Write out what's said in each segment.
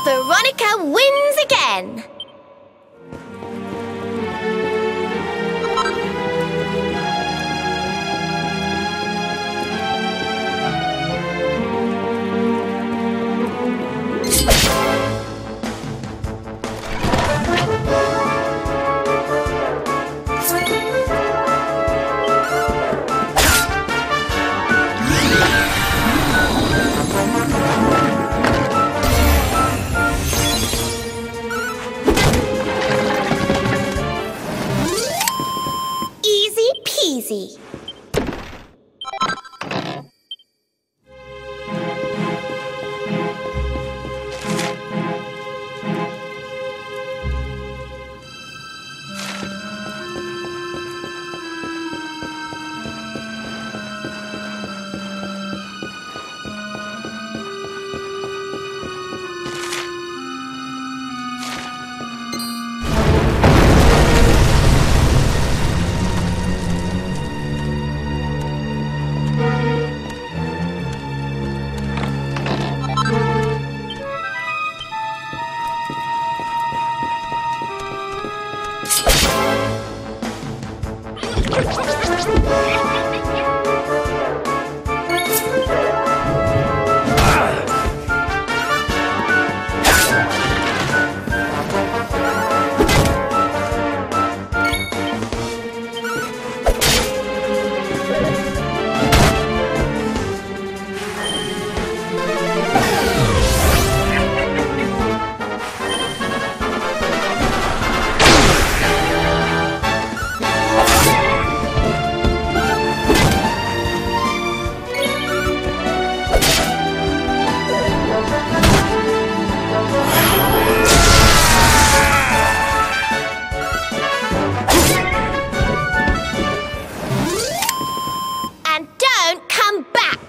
Veronica wins again. Easy peasy. And don't come back.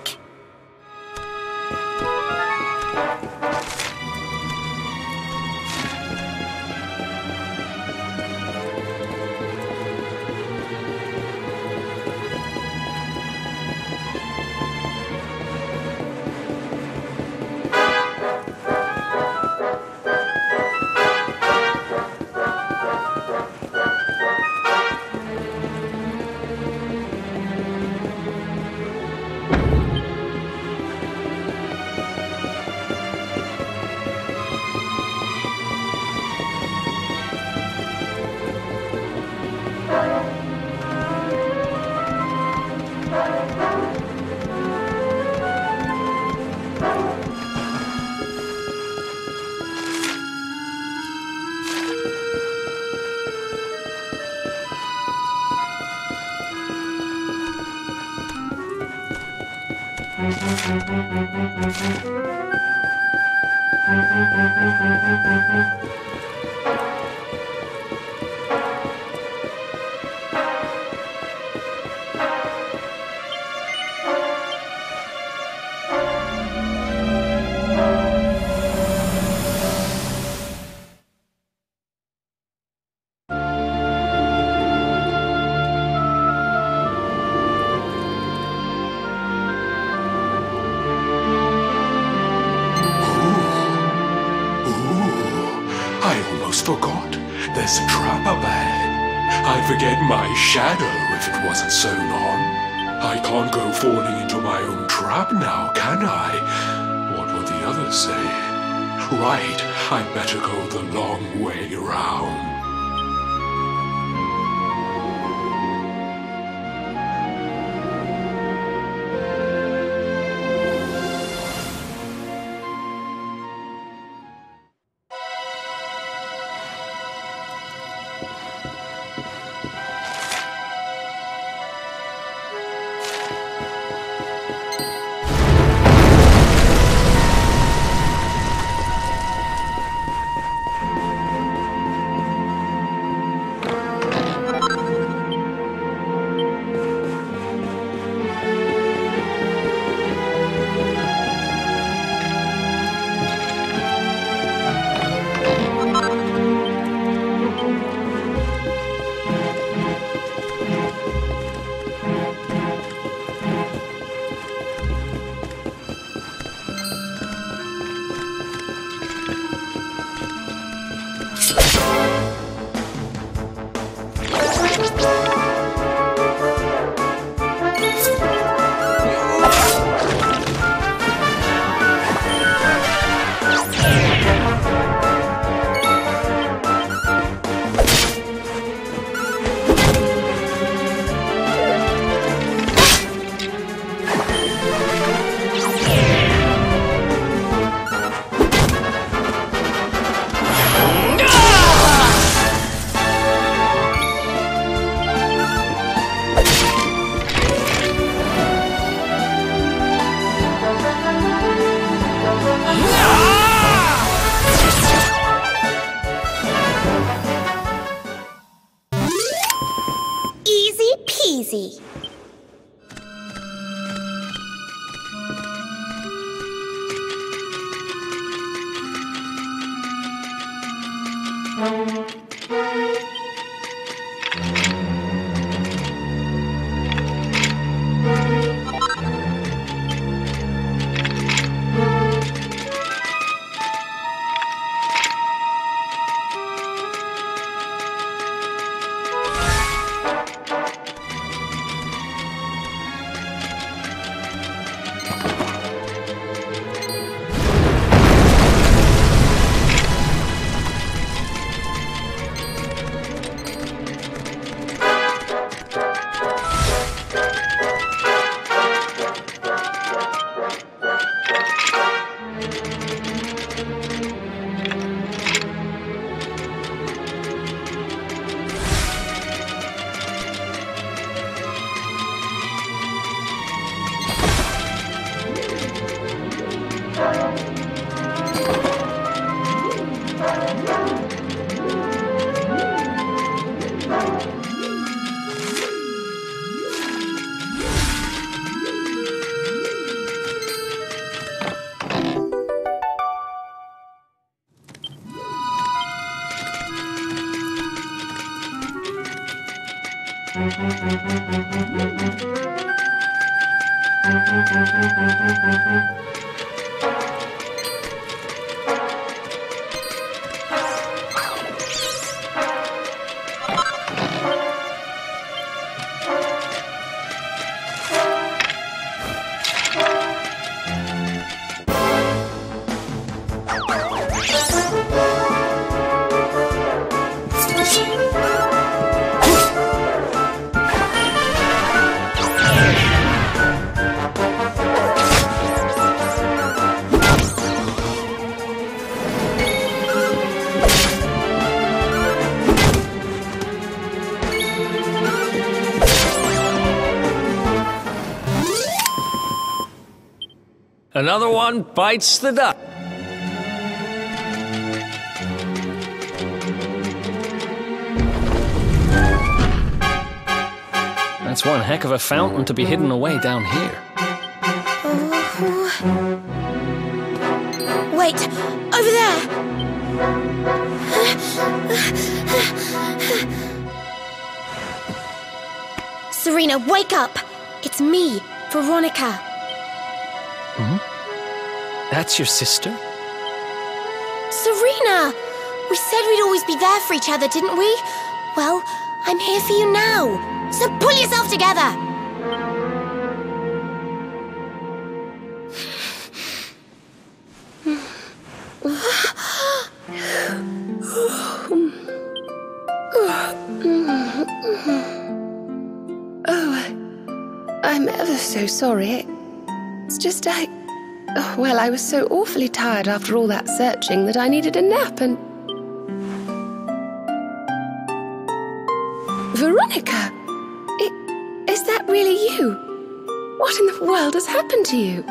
Forgot. There's a trap up ahead. I'd forget my shadow if it wasn't so long. I can't go falling into my own trap now, can I? What would the others say? Right, I'd better go the long way round. Another one bites the dust. That's one heck of a fountain to be hidden away down here. Wait, over there! Serena, wake up! It's me, Veronica. That's your sister? Serena! We said we'd always be there for each other, didn't we? Well, I'm here for you now. So pull yourself together! Oh, I'm ever so sorry. It's just well, I was so awfully tired after all that searching that I needed a nap and... Veronica! Is that really you? What in the world has happened to you?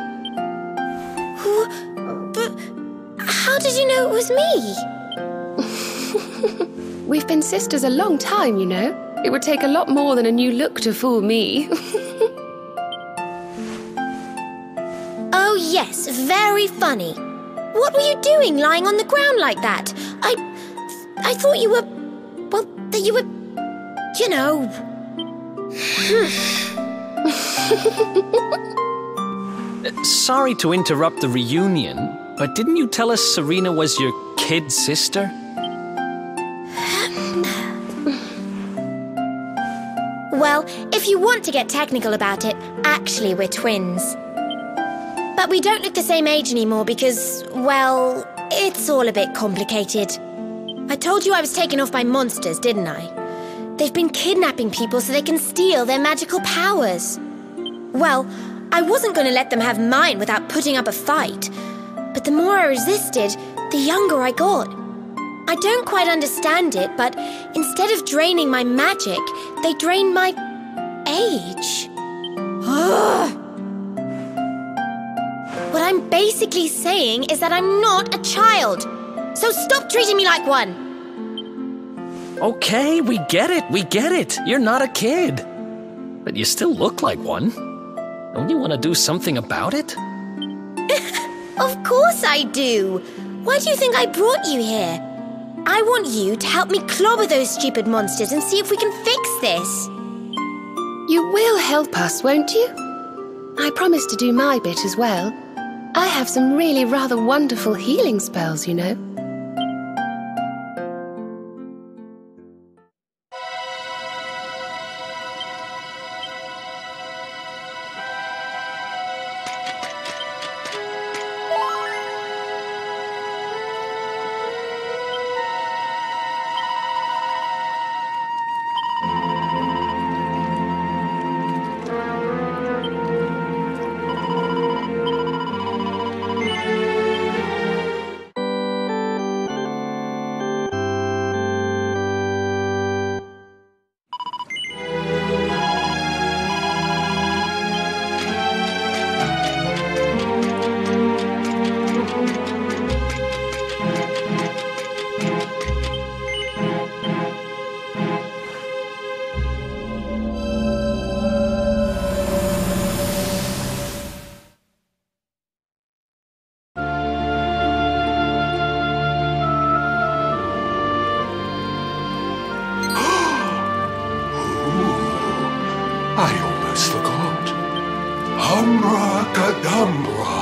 But how did you know it was me? We've been sisters a long time, you know. It would take a lot more than a new look to fool me. Oh, yes, very funny. What were you doing lying on the ground like that? I thought you were... well, that you were... you know... Sorry to interrupt the reunion, but didn't you tell us Serena was your kid sister? Well, if you want to get technical about it, actually we're twins. But we don't look the same age anymore because, well, it's all a bit complicated. I told you I was taken off by monsters, didn't I? They've been kidnapping people so they can steal their magical powers. Well, I wasn't going to let them have mine without putting up a fight. But the more I resisted, the younger I got. I don't quite understand it, but instead of draining my magic, they drained my age. What I'm basically saying is that I'm not a child. So stop treating me like one. Okay, we get it. You're not a kid. but you still look like one. Don't you want to do something about it? Of course I do. Why do you think I brought you here? I want you to help me clobber those stupid monsters and see if we can fix this. You will help us, won't you? I promise to do my bit as well. I have some really rather wonderful healing spells, you know. I almost forgot. Umbra-cadabra.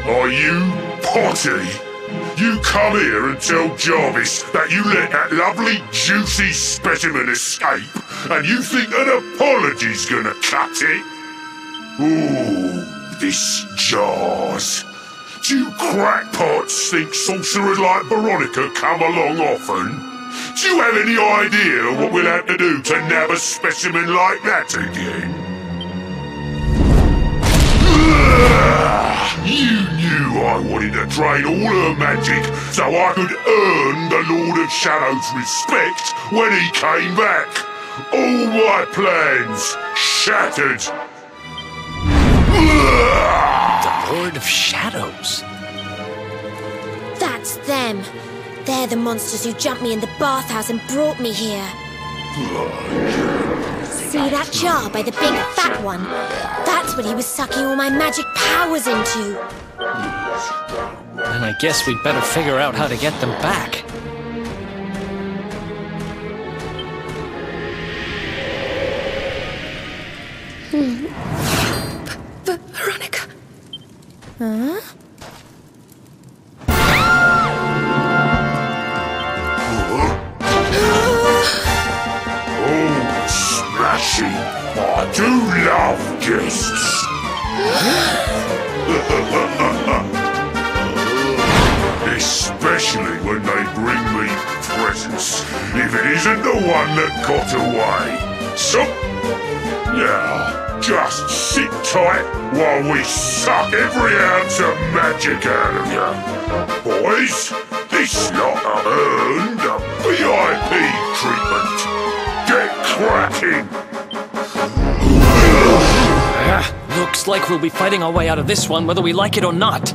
Are you Potty? You come here and tell Jarvis that you let that lovely juicy specimen escape, and you think an apology's gonna cut it? Ooh, this jars. Do you crackpots think sorcerers like Veronica come along often? Do you have any idea what we'll have to do to nab a specimen like that again? You knew I wanted to drain all her magic so I could earn the Lord of Shadow's respect when he came back. All my plans shattered. The Lord of Shadows? That's them. They're the monsters who jumped me in the bathhouse and brought me here. See that jar by the big fat one? That's what he was sucking all my magic powers into. Then I guess we'd better figure out how to get them back. Veronica. Huh? I do love guests. Especially when they bring me presents, if it isn't the one that got away. So, now, just sit tight while we suck every ounce of magic out of you. Boys, this lot have earned a VIP treatment. Get cracking! Looks like we'll be fighting our way out of this one whether we like it or not.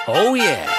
Oh, yeah.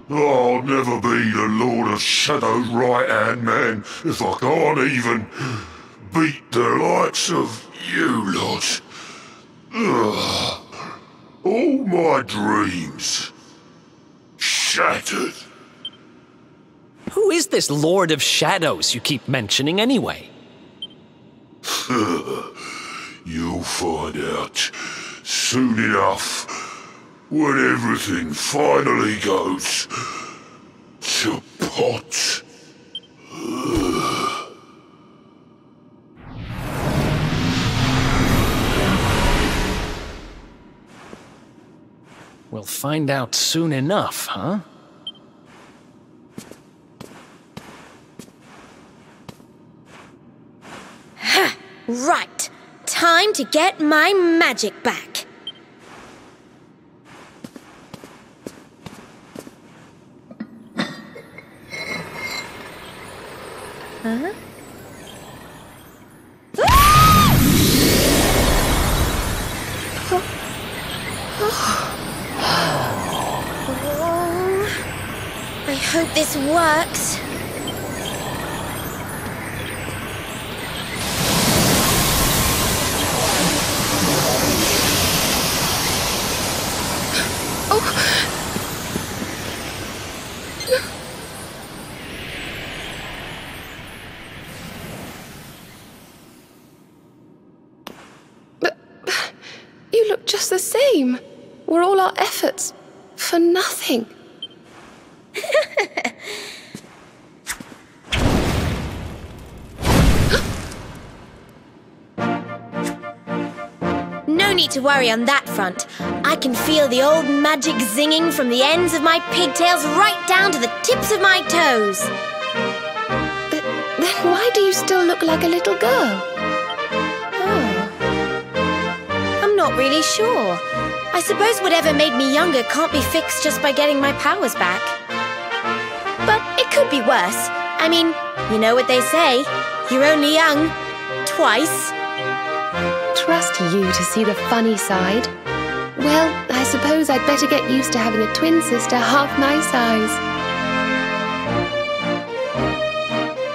I'll never be the Lord of Shadow's right-hand man if I can't even beat the likes of you lot. All my dreams shattered. Who is this Lord of Shadows you keep mentioning anyway? You'll find out soon enough when everything finally goes to pot. We'll find out soon enough, huh? Right. Time to get my magic back. Huh? I hope this works. You look just the same. Were all our efforts for nothing? No need to worry on that front. I can feel the old magic zinging from the ends of my pigtails right down to the tips of my toes. Then why do you still look like a little girl? I'm not really sure. I suppose whatever made me younger can't be fixed just by getting my powers back. But it could be worse. I mean, you know what they say. You're only young. Twice. Trust you to see the funny side. Well, I suppose I'd better get used to having a twin sister half my size.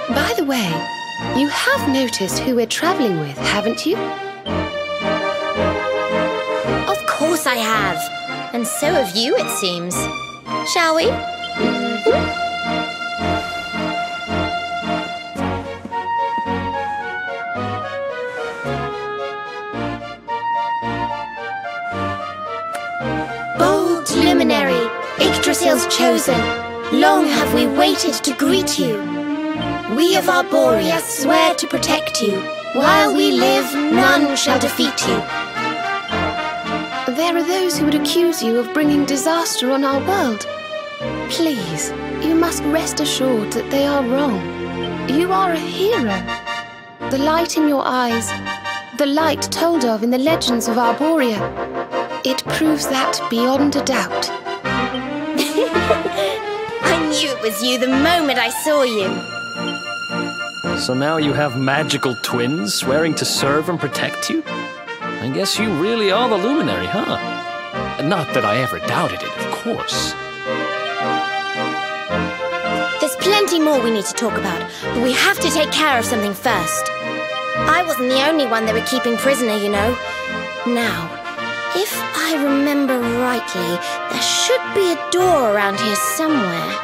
By the way, you have noticed who we're traveling with, haven't you? Of course I have. And so have you, it seems. Shall we? Bold luminary, Yggdrasil's chosen, long have we waited to greet you. We of Arborea swear to protect you. While we live, none shall defeat you. There are those who would accuse you of bringing disaster on our world. Please, you must rest assured that they are wrong. You are a hero. The light in your eyes, the light told of in the legends of Arborea, it proves that beyond a doubt. I knew it was you the moment I saw you. So now you have magical twins swearing to serve and protect you? I guess you really are the Luminary, huh? Not that I ever doubted it, of course. There's plenty more we need to talk about, but we have to take care of something first. I wasn't the only one they were keeping prisoner, you know. Now, if I remember rightly, there should be a door around here somewhere.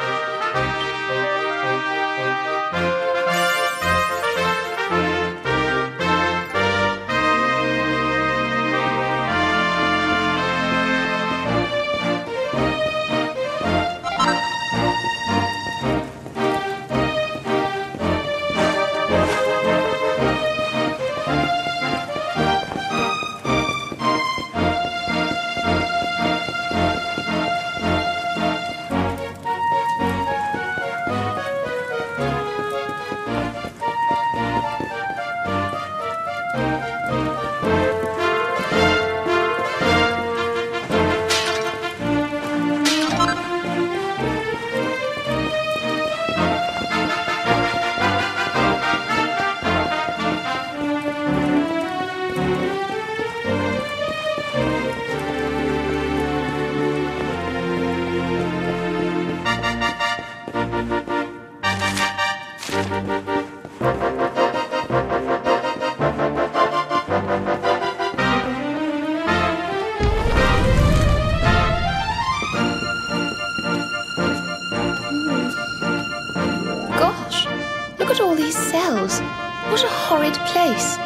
What a horrid place.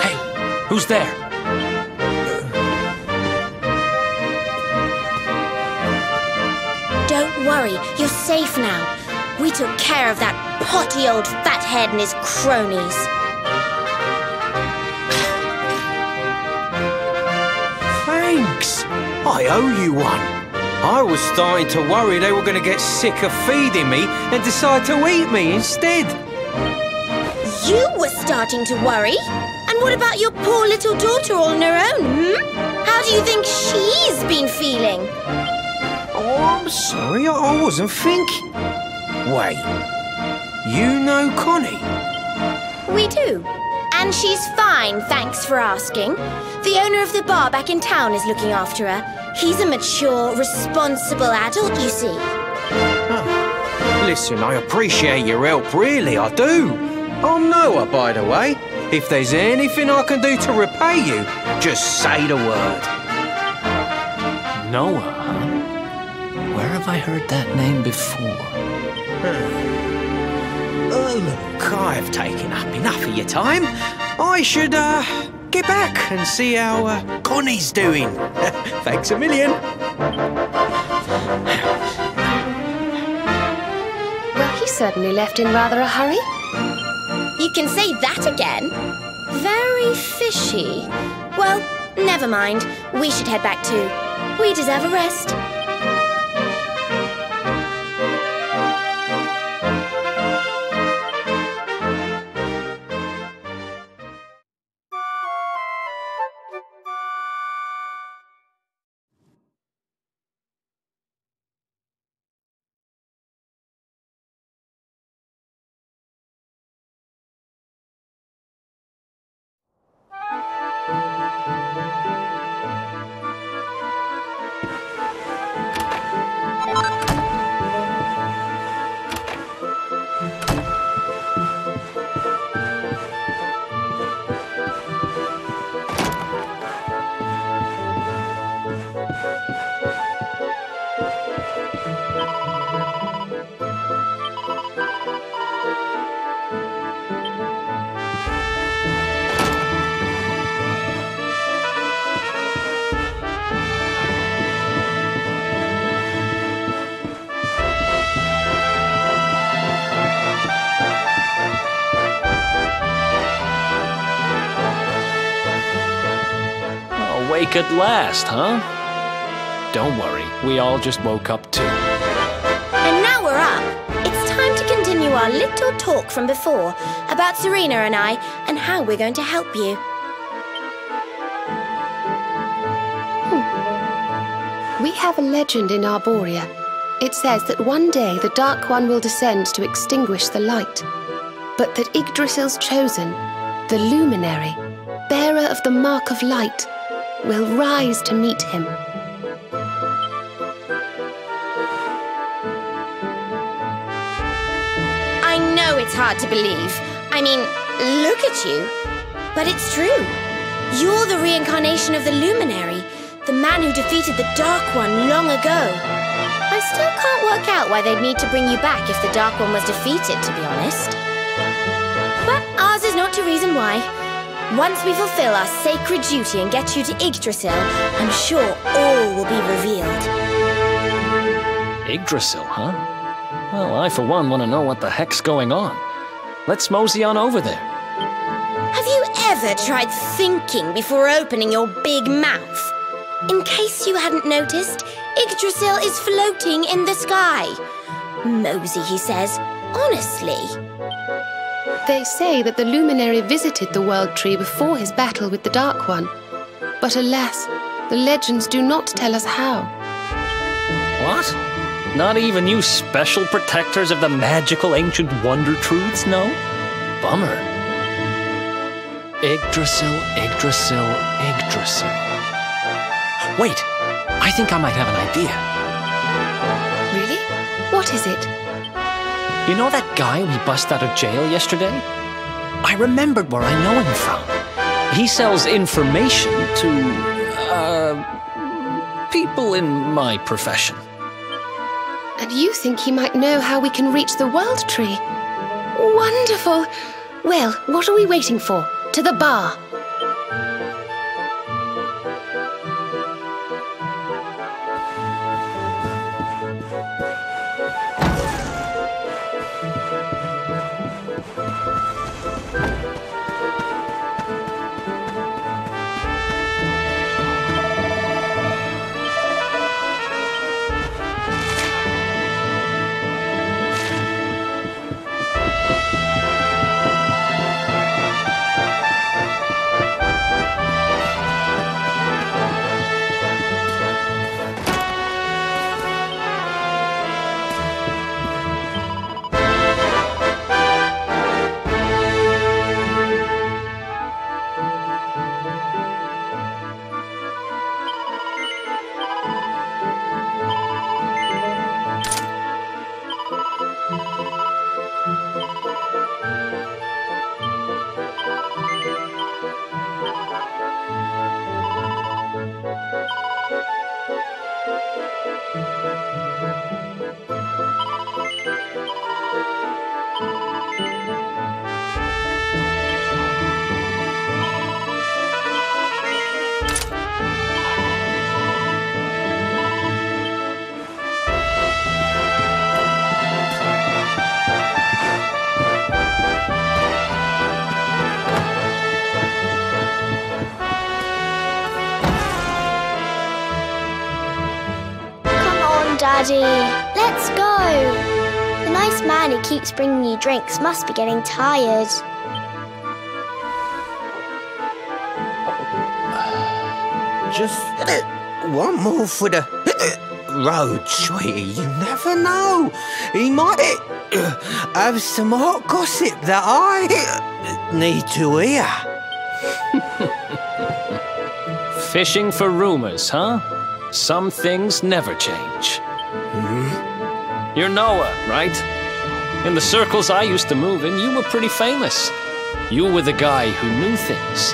Hey, who's there? Don't worry, you're safe now. We took care of that potty old fathead and his cronies. Thanks. I owe you one. I was starting to worry they were going to get sick of feeding me and decide to eat me instead. You were starting to worry? And what about your poor little daughter all on her own, How do you think she's been feeling? Oh, I'm sorry, I wasn't thinking. Wait, you know Connie? We do. And she's fine, thanks for asking. The owner of the bar back in town is looking after her. He's a mature, responsible adult, you see. Oh. Listen, I appreciate your help, really, I do. I'm Noah, by the way. If there's anything I can do to repay you, just say the word. Noah, huh? Where have I heard that name before? Look, I've taken up enough of your time. I should, get back and see how, Connie's doing. Thanks a million. Well, he certainly left in rather a hurry. You can say that again. Very fishy. Well, never mind. We should head back too. We deserve a rest. Awake at last, huh? Don't worry, we all just woke up too. And now we're up. It's time to continue our little talk from before about Serena and I and how we're going to help you. We have a legend in Arborea. It says that one day the Dark One will descend to extinguish the light, but that Yggdrasil's chosen, the Luminary, bearer of the Mark of Light, will rise to meet him. I know it's hard to believe. I mean, look at you. But it's true. You're the reincarnation of the Luminary, the man who defeated the Dark One long ago. I still can't work out why they'd need to bring you back if the Dark One was defeated, to be honest. But ours is not to reason why. Once we fulfill our sacred duty and get you to Yggdrasil, I'm sure all will be revealed. Yggdrasil, huh? Well, I for one want to know what the heck's going on. Let's mosey on over there. Have you ever tried thinking before opening your big mouth? In case you hadn't noticed, Yggdrasil is floating in the sky. Mosey, he says. Honestly. They say that the Luminary visited the World Tree before his battle with the Dark One. But alas, the legends do not tell us how. What? Not even you special protectors of the magical ancient wonder truths know? Bummer. Yggdrasil, Yggdrasil, Yggdrasil. Wait, I think I might have an idea. Really? What is it? You know that guy we bust out of jail yesterday? I remembered where I know him from. He sells information to, people in my profession. And you think he might know how we can reach the World Tree? Wonderful! Well, what are we waiting for? To the bar! Daddy, let's go! The nice man who keeps bringing you drinks must be getting tired. Just one more for the road, sweetie. You never know. He might have some hot gossip that I need to hear. Fishing for rumors, huh? Some things never change. You're Noah, right? In the circles I used to move in, you were pretty famous. You were the guy who knew things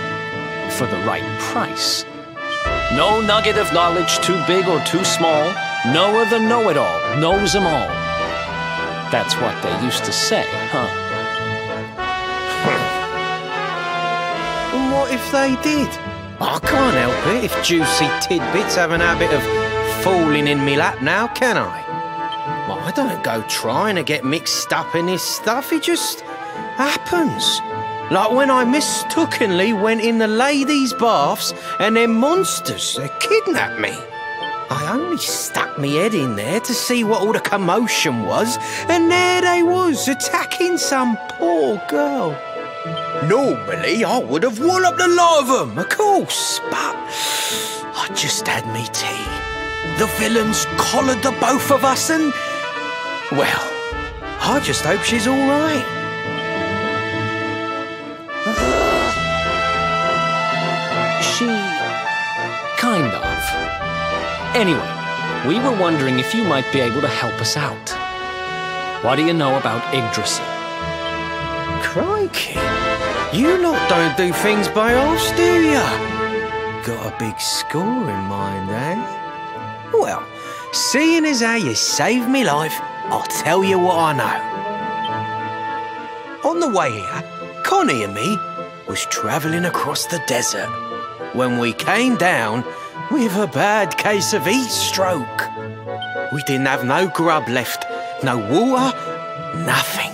for the right price. No nugget of knowledge too big or too small. Noah the know-it-all knows them all. That's what they used to say, huh? And what if they did? I can't help it if juicy tidbits have an habit of falling in me lap now, can I? Well, I don't go trying to get mixed up in this stuff, it just happens. Like when I mistakenly went in the ladies' baths and them monsters, they kidnapped me. I only stuck me head in there to see what all the commotion was, and there they was, attacking some poor girl. Normally, I would have walloped a lot of them, of course, but I just had me tea. The villains collared the both of us and, well, I just hope she's all right. She... kind of. Anyway, we were wondering if you might be able to help us out. What do you know about Yggdrasil? Crikey, you lot don't do things by halves, do ya? Got a big score in mind, eh? Well, seeing as how you saved me life, I'll tell you what I know. On the way here, Connie and me was travelling across the desert when we came down with a bad case of heat stroke. We didn't have no grub left, no water, nothing.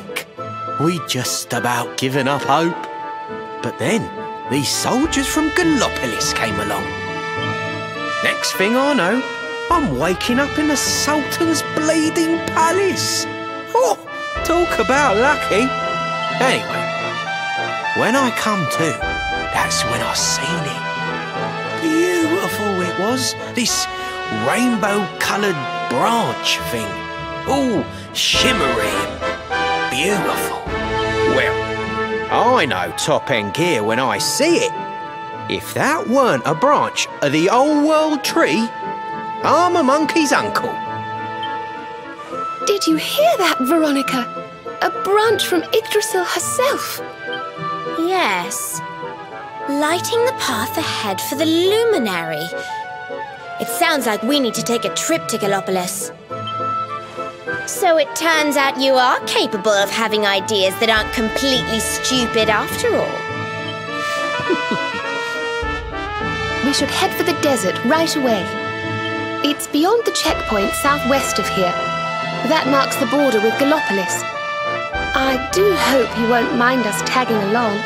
We'd just about given up hope. But then, these soldiers from Gallopolis came along. Next thing I know, I'm waking up in the Sultan's bleeding palace. Oh, talk about lucky. Anyway, when I come to, that's when I seen it. Beautiful it was, this rainbow-coloured branch thing. All shimmery and beautiful. Well, I know top-end gear when I see it. If that weren't a branch of the old world tree, I'm a monkey's uncle. Did you hear that, Veronica? A branch from Yggdrasil herself. Yes. Lighting the path ahead for the luminary. It sounds like we need to take a trip to Gallopolis. So it turns out you are capable of having ideas that aren't completely stupid after all. We should head for the desert right away. It's beyond the checkpoint southwest of here. That marks the border with Gallopolis. I do hope you won't mind us tagging along.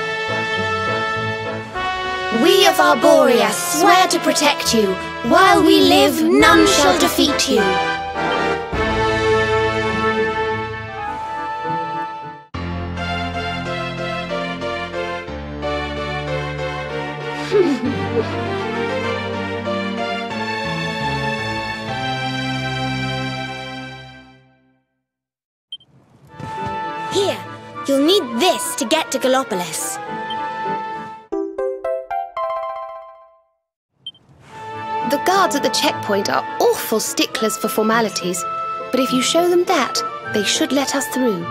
We of Arborea swear to protect you. While we live, none shall defeat you. Here, you'll need this to get to Gallopolis. The guards at the checkpoint are awful sticklers for formalities, but if you show them that, they should let us through.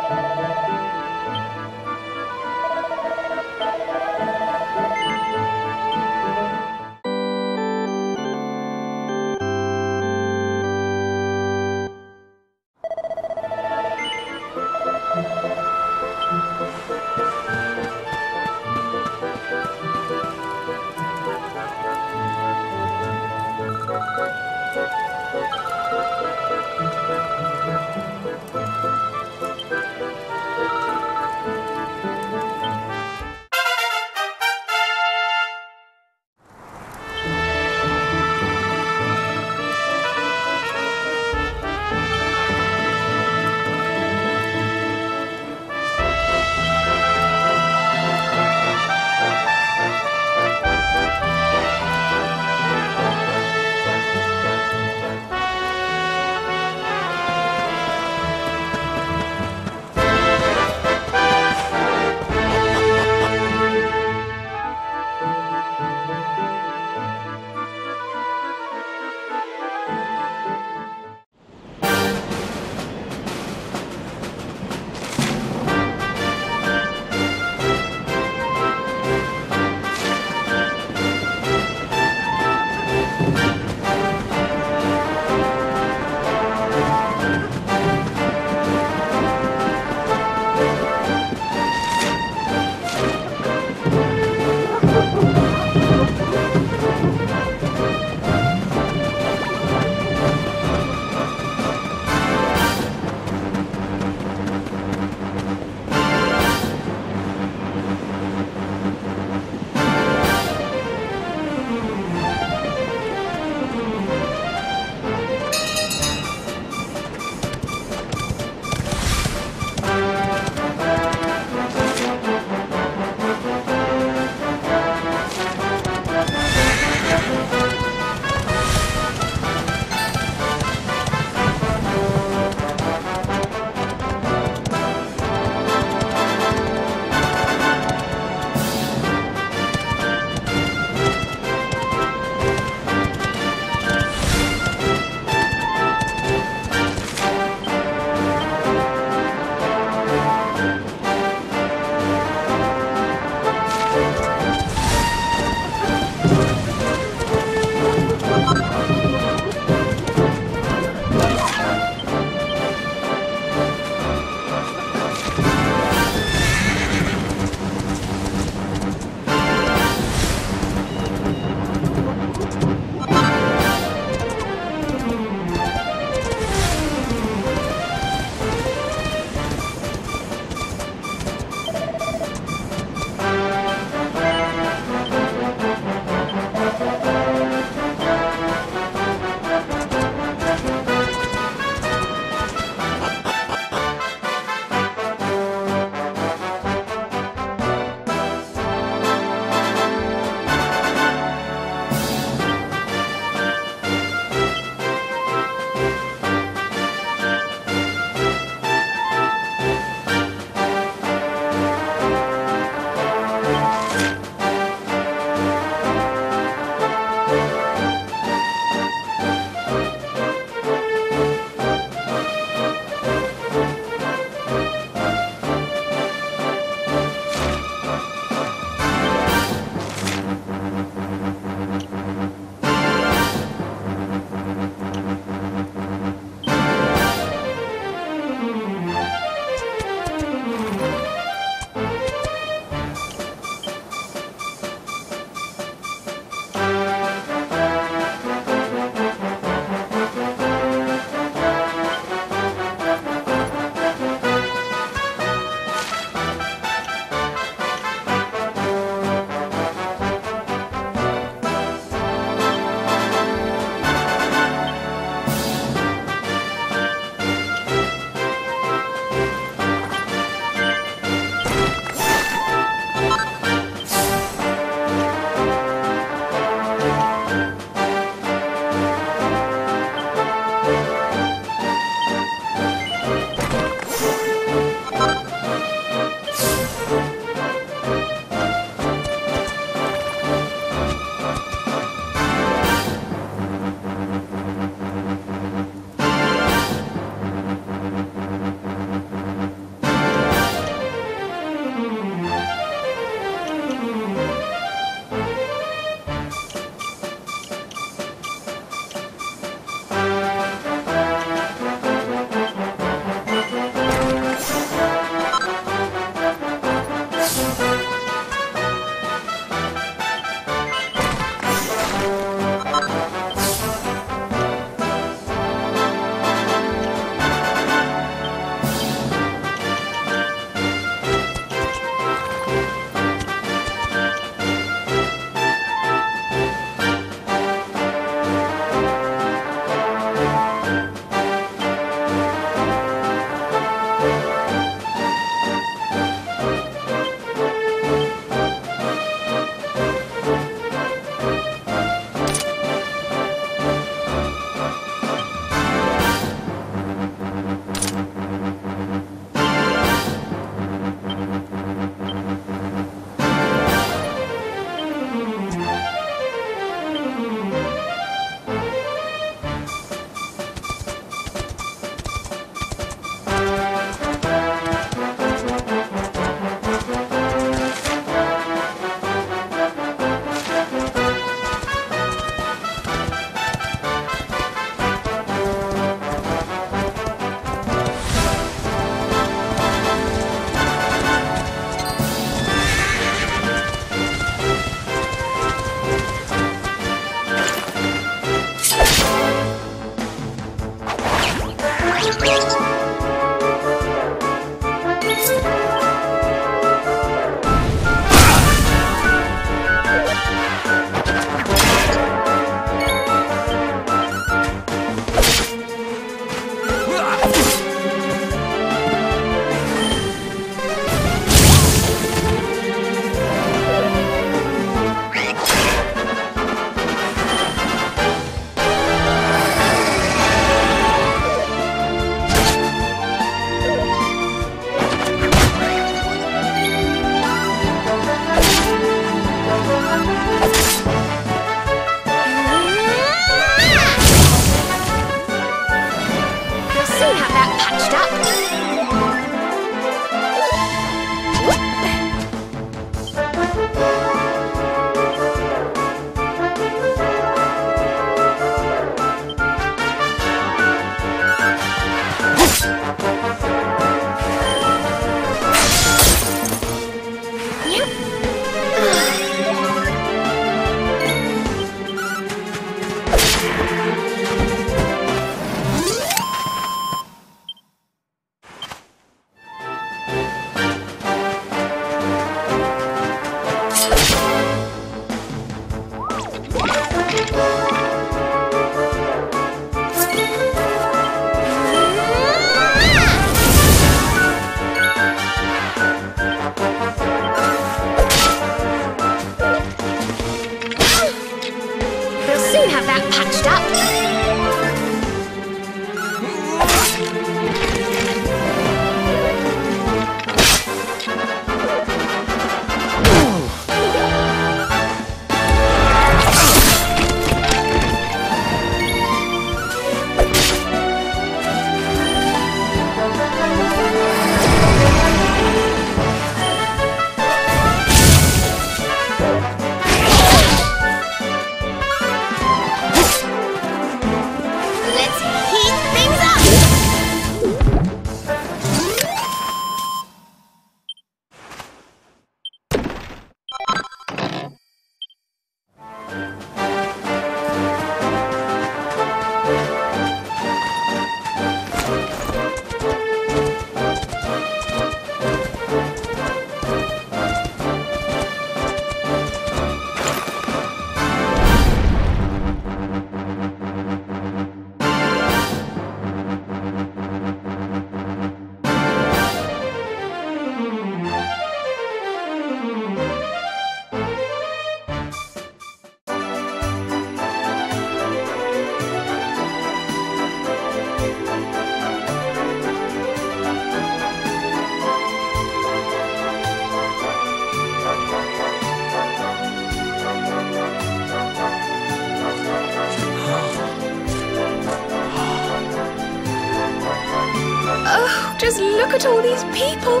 Just look at all these people!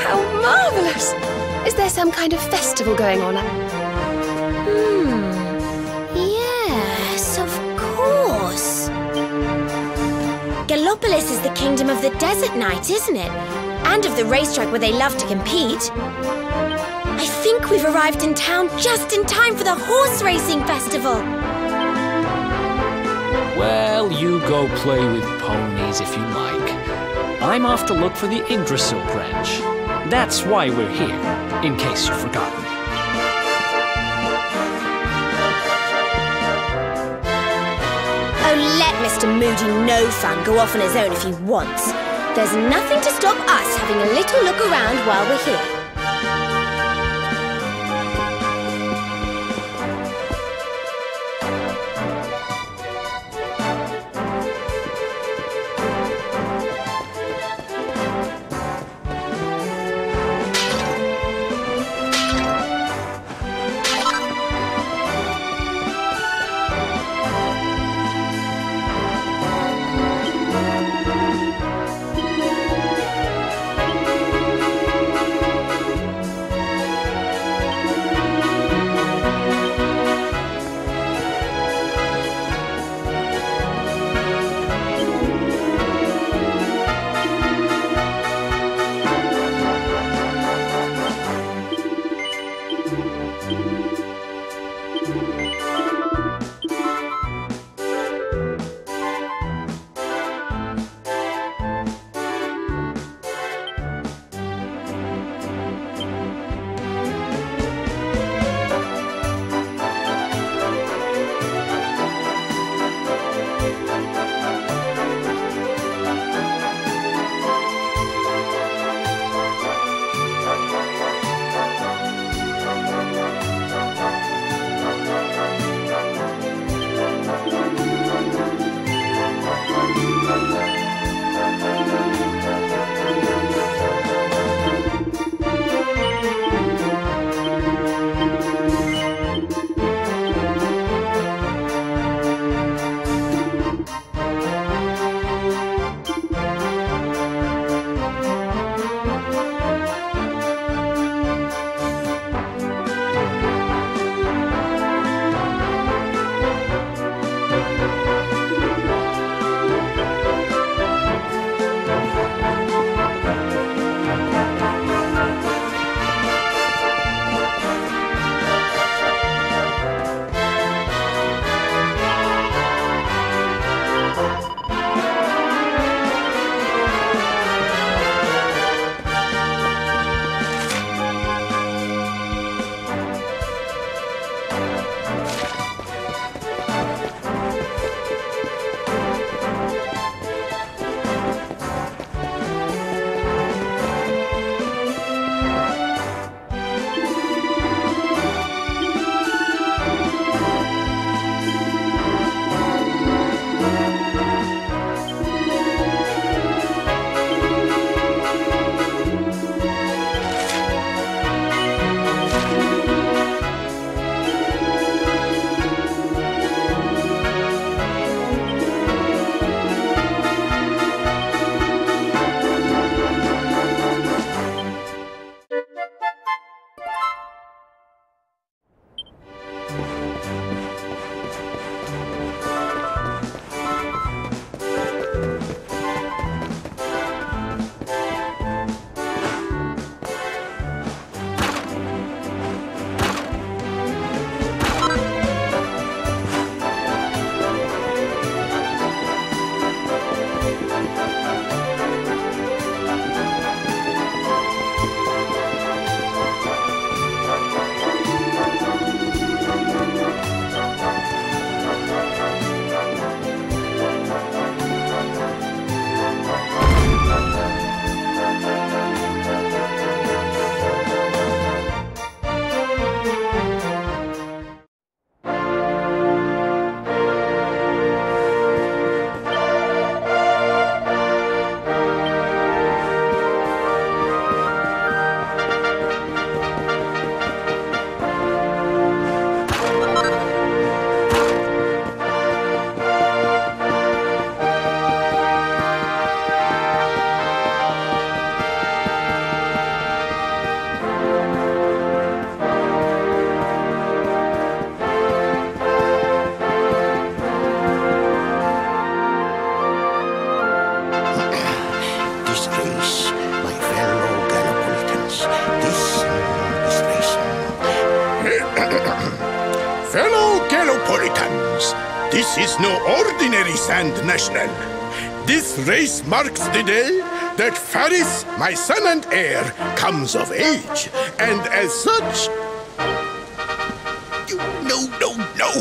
How marvellous! Is there some kind of festival going on? Yes, of course. Gallopolis is the kingdom of the desert knight, isn't it? And of the racetrack where they love to compete. I think we've arrived in town just in time for the horse racing festival. Well, you go play with ponies if you like. I'm off to look for the Yggdrasil branch. That's why we're here, in case you've forgotten. Oh, let Mr. Moody No Fun go off on his own if he wants. There's nothing to stop us having a little look around while we're here. This is no ordinary Sand National. This race marks the day that Faris, my son and heir, comes of age. And as such... No.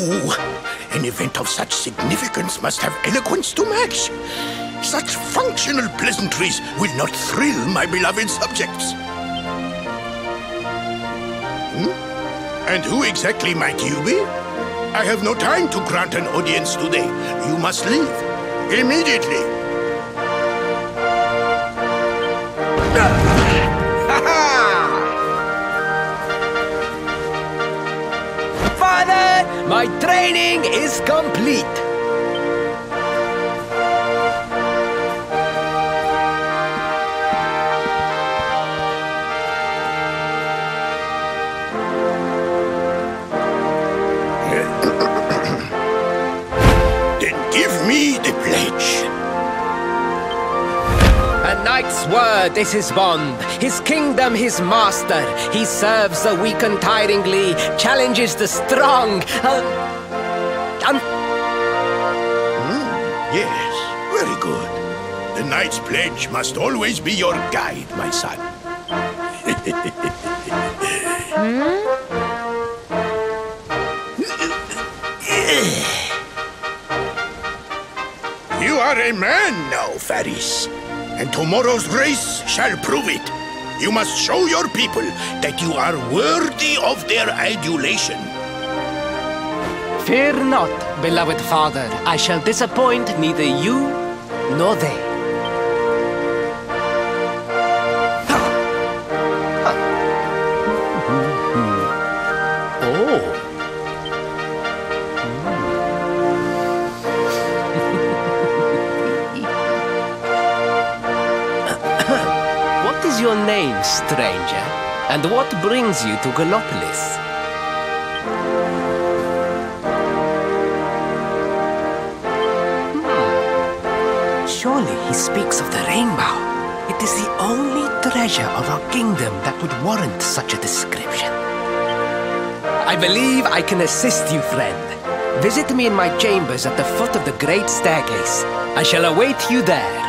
An event of such significance must have eloquence to match. Such functional pleasantries will not thrill my beloved subjects. And who exactly might you be? I have no time to grant an audience today. You must leave. Immediately. Father, my training is complete. A knight's word is his bond, his kingdom his master. He serves the weak untiringly, challenges the strong. Yes, very good. The knight's pledge must always be your guide, my son. You are a man now, Faris. And tomorrow's race shall prove it. You must show your people that you are worthy of their adulation. Fear not, beloved father. I shall disappoint neither you nor they. What is your name, stranger? And what brings you to Gallopolis? Surely he speaks of the rainbow. It is the only treasure of our kingdom that would warrant such a description. I believe I can assist you, friend. Visit me in my chambers at the foot of the great staircase. I shall await you there.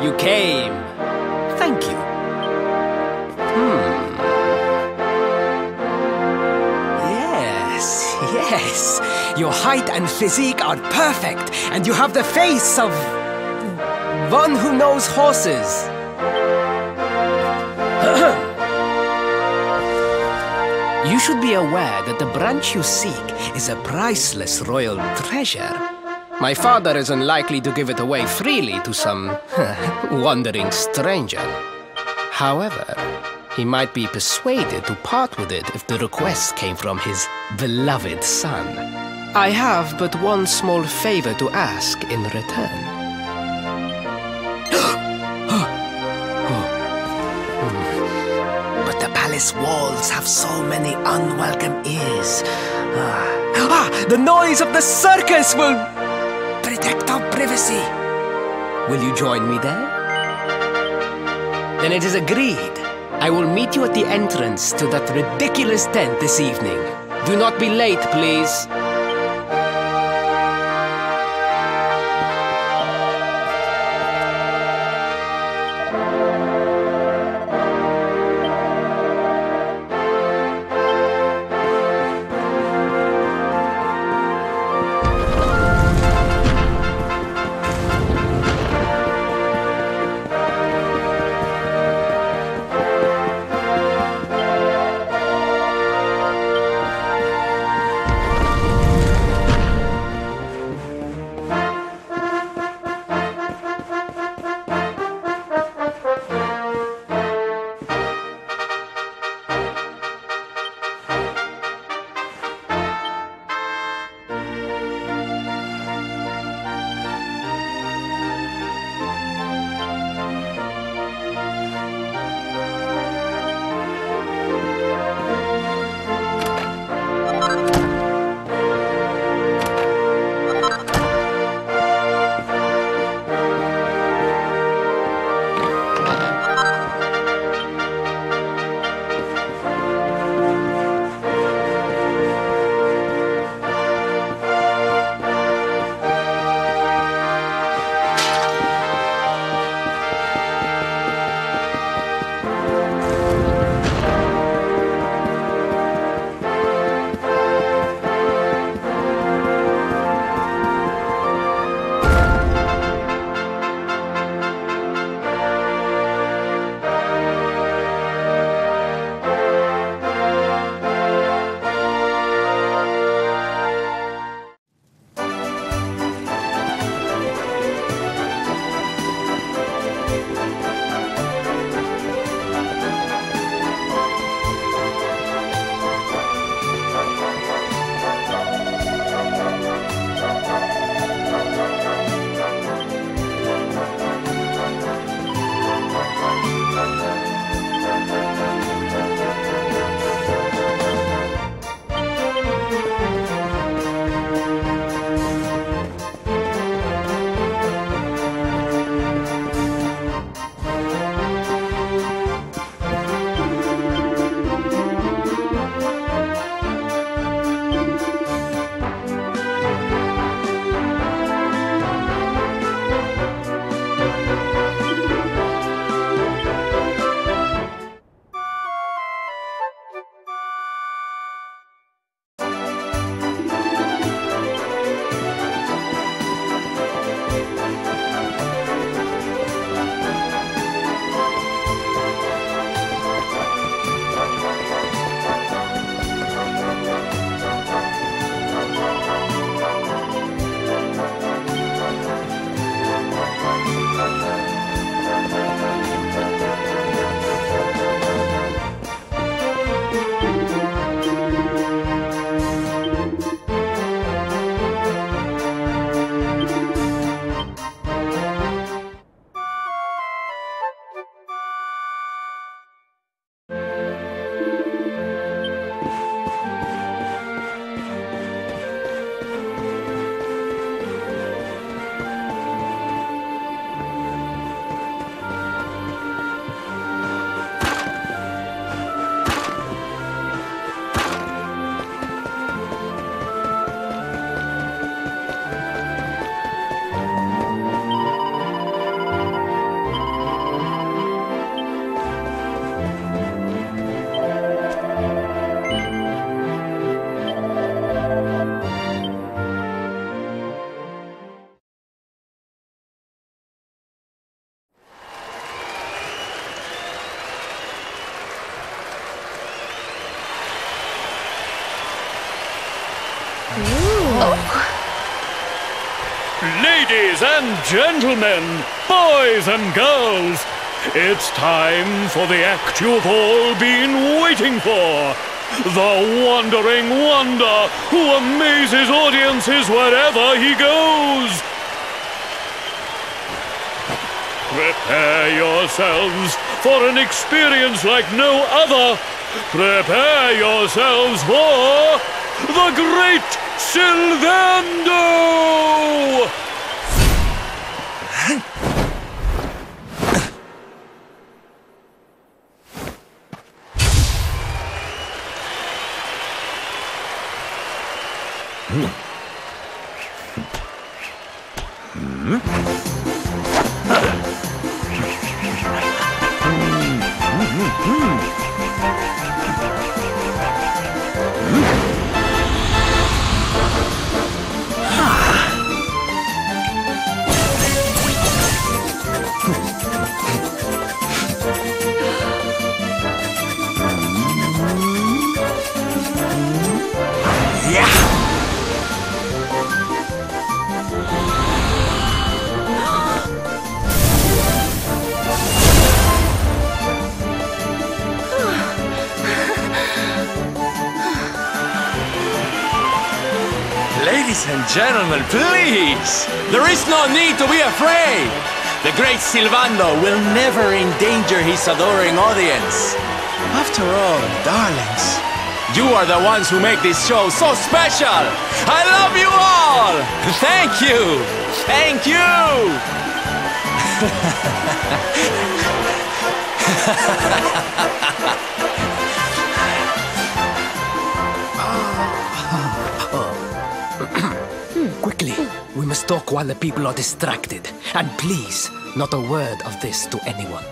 You came. Thank you. Yes. Your height and physique are perfect, and you have the face of... one who knows horses. You should be aware that the branch you seek is a priceless royal treasure. My father is unlikely to give it away freely to some wandering stranger. However, he might be persuaded to part with it if the request came from his beloved son. I have but one small favor to ask in return. But the palace walls have so many unwelcome ears. The noise of the circus will protect our privacy. Will you join me there? Then it is agreed. I will meet you at the entrance to that ridiculous tent this evening. Do not be late, please. Ladies and gentlemen, boys and girls, it's time for the act you've all been waiting for. The Wandering Wonder who amazes audiences wherever he goes. Prepare yourselves for an experience like no other. Prepare yourselves for the Great Sylvando! Ladies and gentlemen, please! There is no need to be afraid! The great Sylvando will never endanger his adoring audience. After all, darlings, you are the ones who make this show so special! I love you all! Thank you! Thank you! Quickly, we must talk while the people are distracted. And please, not a word of this to anyone.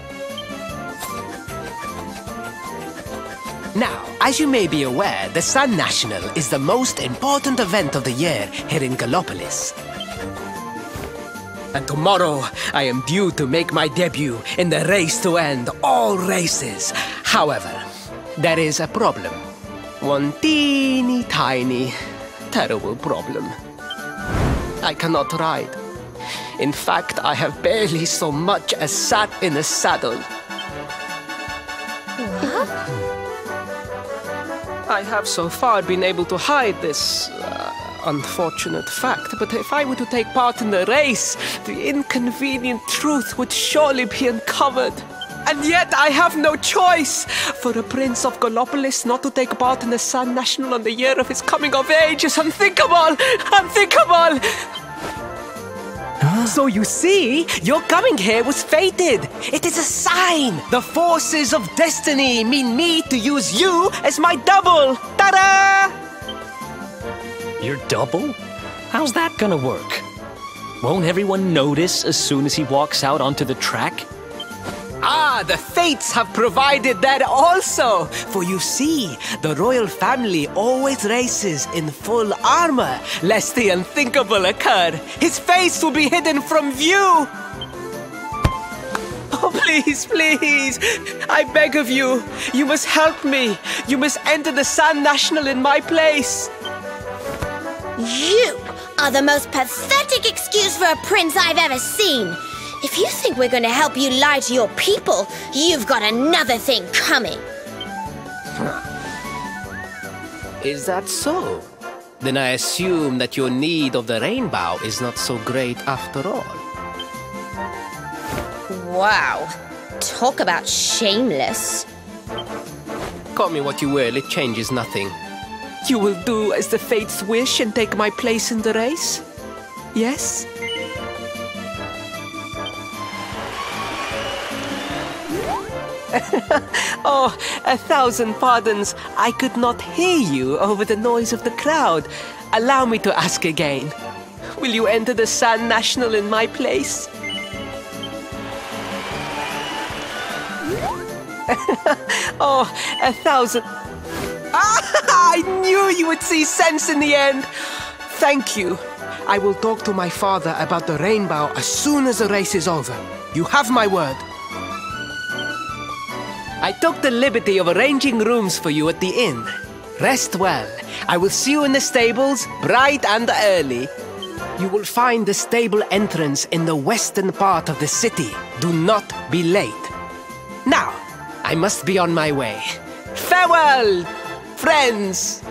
Now, as you may be aware, the Sun National is the most important event of the year here in Gallopolis. And tomorrow, I am due to make my debut in the race to end all races. However, there is a problem. One teeny tiny, terrible problem. I cannot ride. In fact, I have barely so much as sat in a saddle. What? I have so far been able to hide this unfortunate fact, but if I were to take part in the race, the inconvenient truth would surely be uncovered. And yet I have no choice! For a prince of Gallopolis not to take part in the Sun National on the year of his coming of age is unthinkable! Unthinkable! So you see, your coming here was fated! It is a sign! The forces of destiny mean me to use you as my double! Ta-da! Your double? How's that gonna work? Won't everyone notice as soon as he walks out onto the track? Ah, the fates have provided that also! For you see, the royal family always races in full armor, lest the unthinkable occur. His face will be hidden from view! Oh, please, please! I beg of you, you must help me! You must enter the Sun National in my place! You are the most pathetic excuse for a prince I've ever seen! If you think we're going to help you lie to your people, you've got another thing coming. Is that so? Then I assume that your need of the rainbow is not so great after all. Wow. Talk about shameless. Call me what you will, it changes nothing. You will do as the fates wish and take my place in the race? Yes? Oh, 1,000 pardons. I could not hear you over the noise of the crowd. Allow me to ask again. Will you enter the Sun National in my place? Oh, 1,000... Ah, I knew you would see sense in the end. Thank you. I will talk to my father about the rainbow as soon as the race is over. You have my word. I took the liberty of arranging rooms for you at the inn. Rest well. I will see you in the stables, bright and early. You will find the stable entrance in the western part of the city. Do not be late. Now, I must be on my way. Farewell, friends!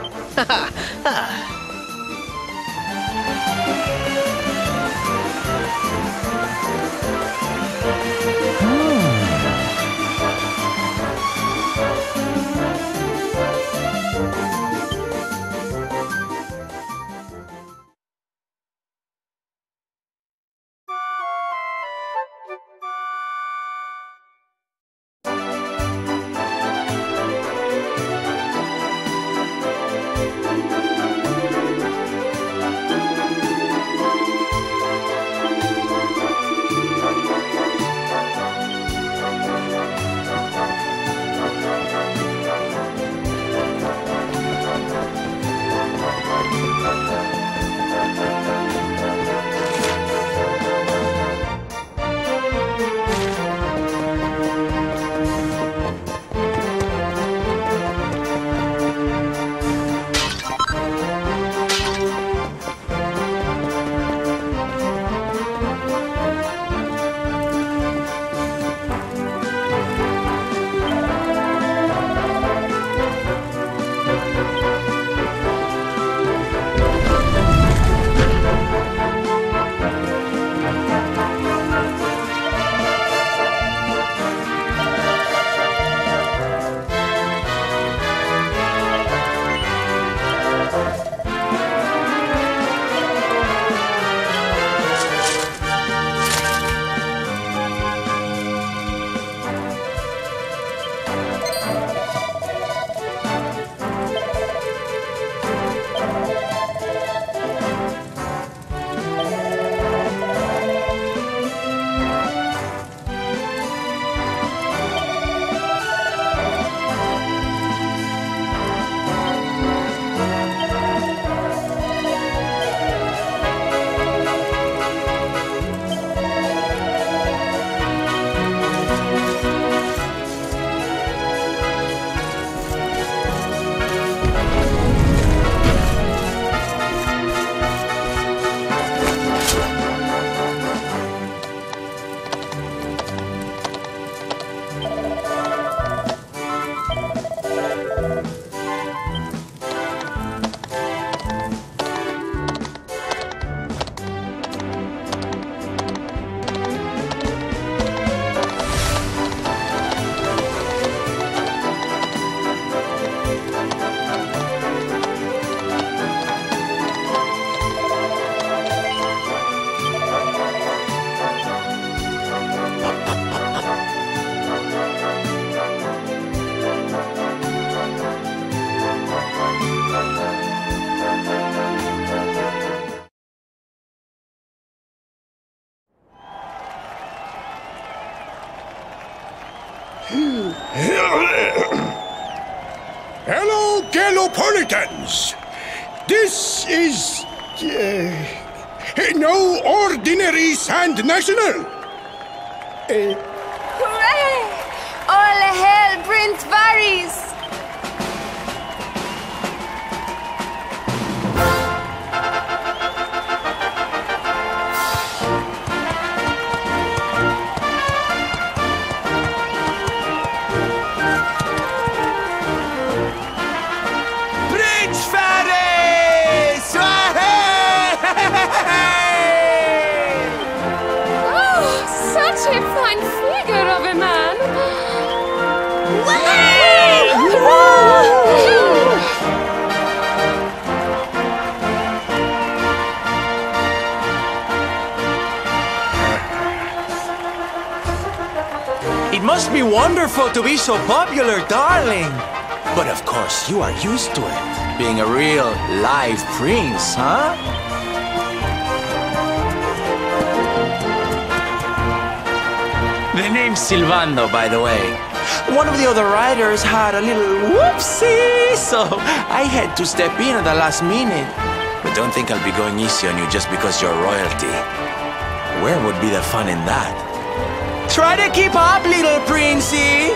Hello, Gallopolitans! This is... no ordinary Sand National! Hooray! All hail Prince Varys! Such a fine figure of a man! It must be wonderful to be so popular, darling. But of course, you are used to it. Being a real, live prince, huh? The name's Silvando, by the way. One of the other riders had a little whoopsie, so I had to step in at the last minute. But don't think I'll be going easy on you just because you're royalty. Where would be the fun in that? Try to keep up, little princey!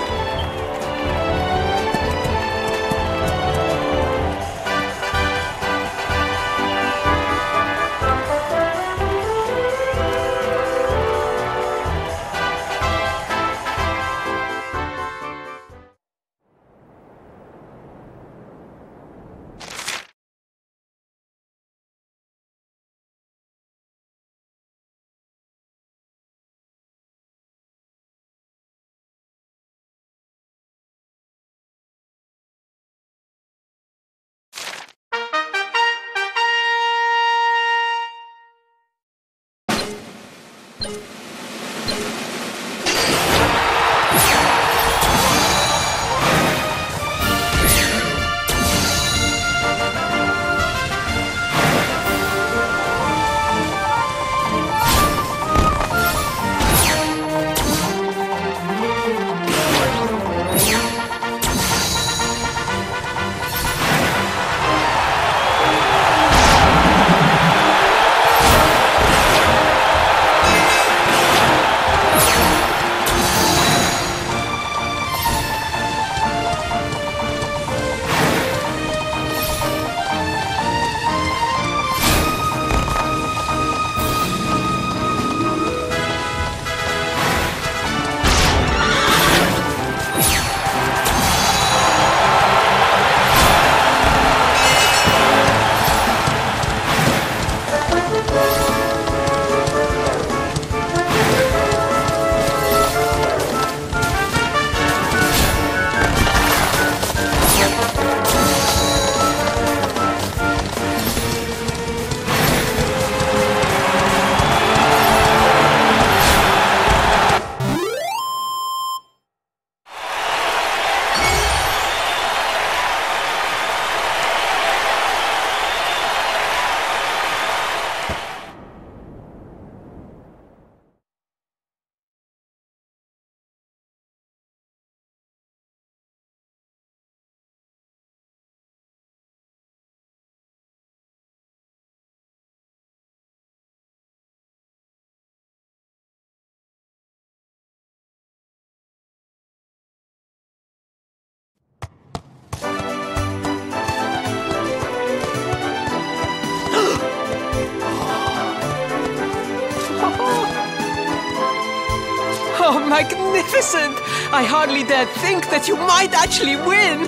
magnificent! I hardly dare think that you might actually win!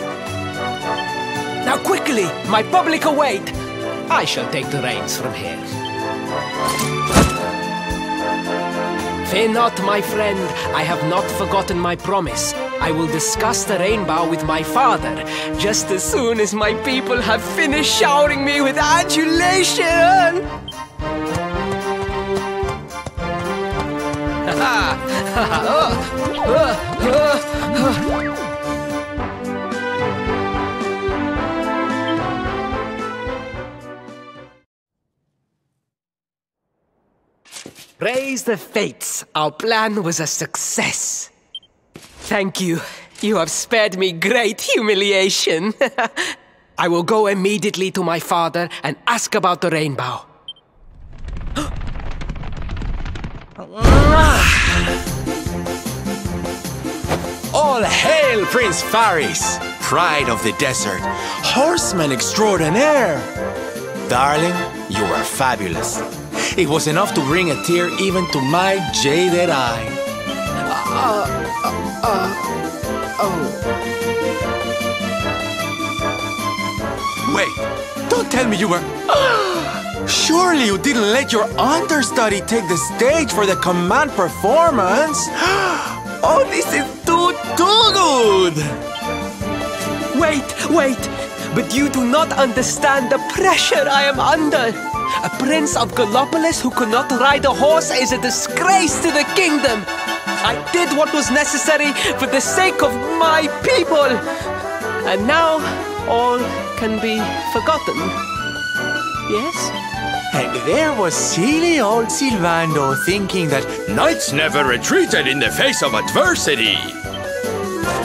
Now quickly, my public await! I shall take the reins from here. Fear not, my friend. I have not forgotten my promise. I will discuss the rainbow with my father, just as soon as my people have finished showering me with adulation! Praise the fates, our plan was a success. Thank you. You have spared me great humiliation. I will go immediately to my father and ask about the rainbow. All hail Prince Faris, pride of the desert, horseman extraordinaire. Darling, you are fabulous. It was enough to bring a tear even to my jaded eye. Wait, don't tell me you were... Surely you didn't let your understudy take the stage for the command performance? Oh, this is too good! Wait! But you do not understand the pressure I am under. A prince of Gallopolis who could not ride a horse is a disgrace to the kingdom. I did what was necessary for the sake of my people. And now, all can be forgotten. Yes? And there was silly old Silvando thinking that knights never retreated in the face of adversity.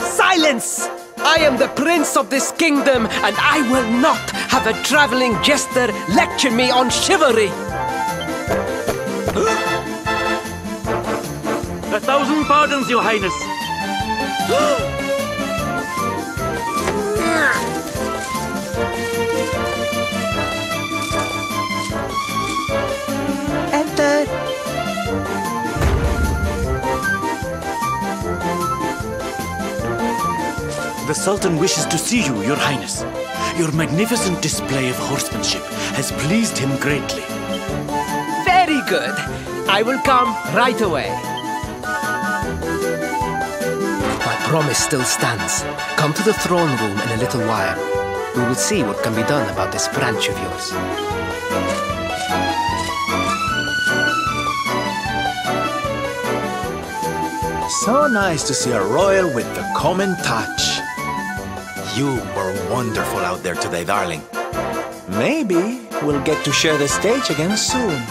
Silence! I am the prince of this kingdom, and I will not have a traveling jester lecture me on chivalry. 1,000 pardons, Your Highness. Enter. The Sultan wishes to see you, Your Highness. Your magnificent display of horsemanship has pleased him greatly. Very good. I will come right away. My promise still stands. Come to the throne room in a little while. We will see what can be done about this branch of yours. So nice to see a royal with the common touch. You were wonderful out there today, darling. Maybe we'll get to share the stage again soon.